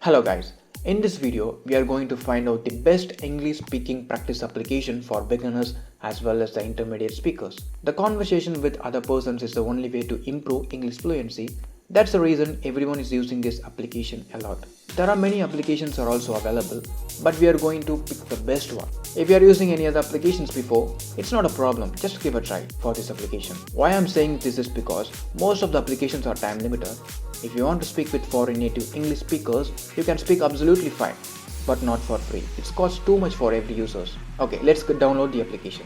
Hello guys, in this video we are going to find out the best English speaking practice application for beginners as well as the intermediate speakers. The conversation with other persons is the only way to improve English fluency. That's the reason everyone is using this application a lot. There are many applications are also available, but we are going to pick the best one. If you are using any other applications before, it's not a problem, just give a try for this application. Why I'm saying this is because most of the applications are time limited. If you want to speak with foreign native English speakers, you can speak absolutely fine, but not for free. It costs too much for every users. Okay, let's download the application.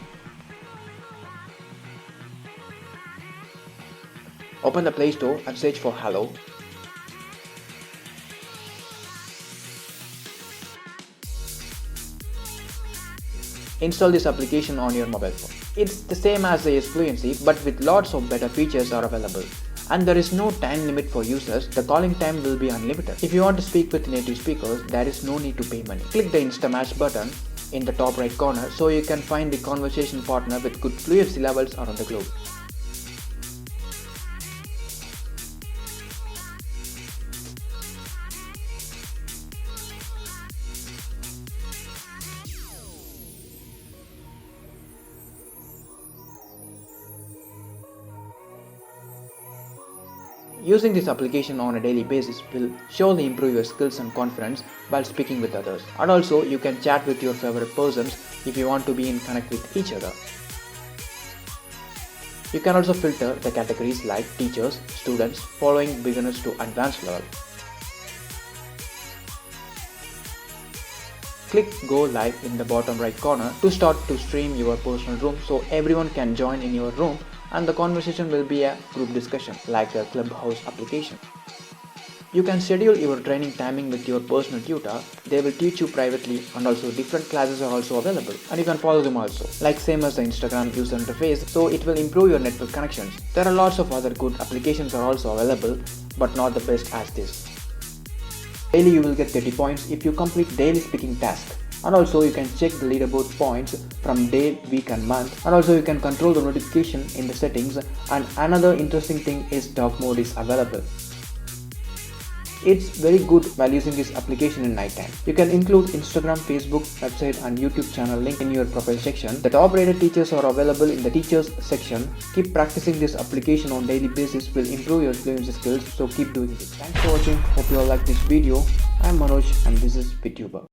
Open the Play Store and search for Hello. Install this application on your mobile phone. It's the same as the Fluency, but with lots of better features are available. And there is no time limit for users. The calling time will be unlimited. If you want to speak with native speakers, there is no need to pay money. Click the Insta Match button in the top right corner so you can find the conversation partner with good fluency levels around the globe. Using this application on a daily basis will surely improve your skills and confidence while speaking with others. And also you can chat with your favorite persons if you want to be in connect with each other. You can also filter the categories like teachers, students, following beginners to advanced level. Click Go Live in the bottom right corner to start to stream your personal room so everyone can join in your room, and the conversation will be a group discussion like a Clubhouse application. You can schedule your training timing with your personal tutor. They will teach you privately, and also different classes are also available and you can follow them also, like same as the Instagram user interface, so it will improve your network connections. There are lots of other good applications are also available, but not the best as this. Daily you will get 30 points if you complete daily speaking task. And also you can check the leaderboard points from day, week and month, and also you can control the notification in the settings. And another interesting thing is dark mode is available. It's very good while using this application in night time. You can include Instagram, Facebook, website and YouTube channel link in your profile section. The top rated teachers are available in the teachers section. Keep practicing this application on daily basis will improve your fluency skills, so keep doing this. Thanks for watching. Hope you all like this video. I'm Manoj and this is VTuber.